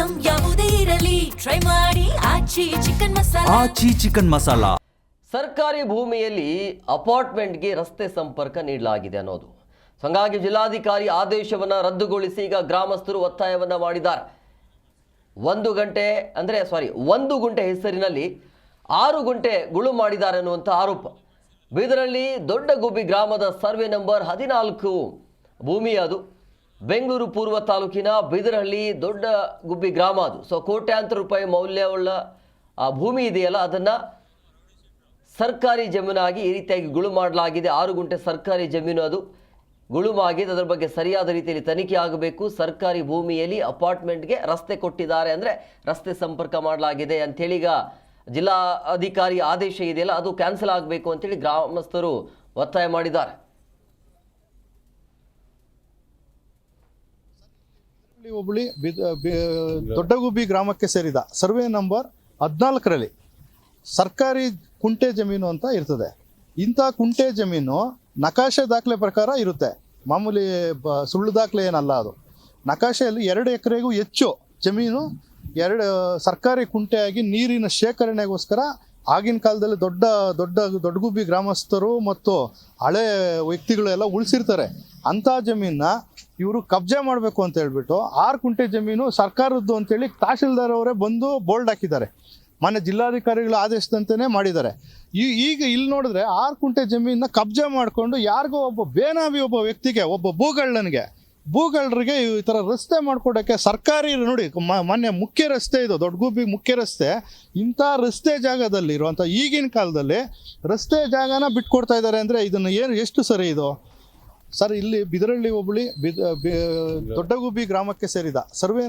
Item ಯಾವುದೇ ಇರಲಿ try ಮಾಡಿ ಆಚಿ ಚಿಕನ್ ಮಸಾಲಾ. ಸರ್ಕಾರಿ ಭೂಮಿಯಲ್ಲಿ ಅಪಾರ್ಟ್ಮೆಂಟ್ಗೆ ರಸ್ತೆ ಸಂಪರ್ಕ ನೀಡಲಾಗಿದೆ ಅನ್ನೋದು. ಹಾಗಾಗಿ ಜಿಲ್ಲಾಧಿಕಾರಿ ಆದೇಶವನ್ನು ರದ್ದುಗೊಳಿಸಿ ಈಗ ಗ್ರಾಮಸ್ಥರು ಒತ್ತಾಯವನ್ನು ಮಾಡಿದ್ದಾರೆ. 1 ಗುಂಟೆ ಹೆಸರಿನಲ್ಲಿ 6 ಗುಂಟೆ ಗುಳು ಮಾಡಿದ್ದಾರೆ ಅನ್ನುವಂಥ ಆರೋಪ. ಬೀದರಲ್ಲಿ ದೊಡ್ಡಗುಬ್ಬಿ ಗ್ರಾಮದ ಸರ್ವೆ ನಂಬರ್ 14 ಭೂಮಿ ಅದು. ಬೆಂಗಳೂರು ಪೂರ್ವ ತಾಲೂಕಿನ ಬೀದರಹಳ್ಳಿ ದೊಡ್ಡ ಗುಬ್ಬಿ ಗ್ರಾಮ ಅದು. ಕೋಟ್ಯಾಂತರ ರೂಪಾಯಿ ಮೌಲ್ಯವುಳ್ಳ ಆ ಭೂಮಿ ಇದೆಯಲ್ಲ, ಅದನ್ನು ಸರ್ಕಾರಿ ಜಮೀನಾಗಿ ಈ ರೀತಿಯಾಗಿ ಗುಳು ಮಾಡಲಾಗಿದೆ. 6 ಗುಂಟೆ ಸರ್ಕಾರಿ ಜಮೀನು ಅದು ಗುಳುಮಾಗಿದೆ. ಅದರ ಬಗ್ಗೆ ಸರಿಯಾದ ರೀತಿಯಲ್ಲಿ ತನಿಖೆ ಆಗಬೇಕು. ಸರ್ಕಾರಿ ಭೂಮಿಯಲ್ಲಿ ಅಪಾರ್ಟ್ಮೆಂಟ್ಗೆ ರಸ್ತೆ ಕೊಟ್ಟಿದ್ದಾರೆ, ಅಂದರೆ ರಸ್ತೆ ಸಂಪರ್ಕ ಮಾಡಲಾಗಿದೆ ಅಂಥೇಳಿ ಈಗ ಜಿಲ್ಲಾ ಅಧಿಕಾರಿ ಆದೇಶ ಇದೆಯಲ್ಲ, ಅದು ಕ್ಯಾನ್ಸಲ್ ಆಗಬೇಕು ಅಂತೇಳಿ ಗ್ರಾಮಸ್ಥರು ಒತ್ತಾಯ ಮಾಡಿದ್ದಾರೆ. ಹೋಬಳಿ ದೊಡ್ಡಗುಬ್ಬಿ ಗ್ರಾಮಕ್ಕೆ ಸೇರಿದ ಸರ್ವೆ ನಂಬರ್ 14ರಲ್ಲಿ ಸರ್ಕಾರಿ ಕುಂಟೆ ಜಮೀನು ಅಂತ ಇರ್ತದೆ. ಇಂಥ ಕುಂಟೆ ಜಮೀನು ನಕಾಶೆ ದಾಖಲೆ ಪ್ರಕಾರ ಇರುತ್ತೆ, ಮಾಮೂಲಿ ಸುಳ್ಳು ದಾಖಲೆ ಏನಲ್ಲ. ಅದು ನಕಾಶೆಯಲ್ಲಿ 2 ಎಕರೆಗೂ ಹೆಚ್ಚು ಜಮೀನು ಸರ್ಕಾರಿ ಕುಂಟೆಯಾಗಿ ನೀರಿನ ಶೇಖರಣೆಗೋಸ್ಕರ ಆಗಿನ ಕಾಲದಲ್ಲಿ ದೊಡ್ಡಗುಬ್ಬಿ ಗ್ರಾಮಸ್ಥರು ಮತ್ತು ಹಳೆ ವ್ಯಕ್ತಿಗಳೆಲ್ಲ ಉಳಿಸಿರ್ತಾರೆ. ಅಂಥ ಜಮೀನನ್ನ ಇವರು ಕಬ್ಜಾ ಮಾಡಬೇಕು ಅಂತ ಹೇಳ್ಬಿಟ್ಟು 6 ಕುಂಟೆ ಜಮೀನು ಸರ್ಕಾರದ್ದು ಅಂತೇಳಿ ತಹಶೀಲ್ದಾರ್ ಅವರೇ ಬಂದು ಬೋಲ್ಡ್ ಹಾಕಿದ್ದಾರೆ. ಮೊನ್ನೆ ಜಿಲ್ಲಾಧಿಕಾರಿಗಳ ಆದೇಶದಂತೆಯೇ ಮಾಡಿದ್ದಾರೆ. ಈಗ ಇಲ್ಲಿ ನೋಡಿದ್ರೆ 6 ಕುಂಟೆ ಜಮೀನನ್ನ ಕಬ್ಜಾ ಮಾಡಿಕೊಂಡು ಯಾರಿಗೋ ಒಬ್ಬ ಬೇನಾಮಿ ವ್ಯಕ್ತಿಗೆ, ಒಬ್ಬ ಭೂಗಳ್ಳರಿಗೆ ಈ ಥರ ರಸ್ತೆ ಮಾಡಿಕೊಡೋಕ್ಕೆ ಸರ್ಕಾರಿ ನೋಡಿ ಮೊನ್ನೆ ಮುಖ್ಯ ರಸ್ತೆ ಇದು ದೊಡ್ಡಗುಬ್ಬಿ ಮುಖ್ಯ ರಸ್ತೆ. ಇಂಥ ರಸ್ತೆ ಜಾಗದಲ್ಲಿ ಇರುವಂಥ ಈಗಿನ ಕಾಲದಲ್ಲಿ ರಸ್ತೆ ಜಾಗನ ಬಿಟ್ಕೊಡ್ತಾ ಇದ್ದಾರೆ ಅಂದರೆ ಇದನ್ನು ಎಷ್ಟು ಸರಿ ಇದು ಸರ್? ಇಲ್ಲಿ ಬಿದರಳ್ಳಿ ಹೋಬಳಿ ದೊಡ್ಡಗುಬ್ಬಿ ಗ್ರಾಮಕ್ಕೆ ಸೇರಿದ ಸರ್ವೆ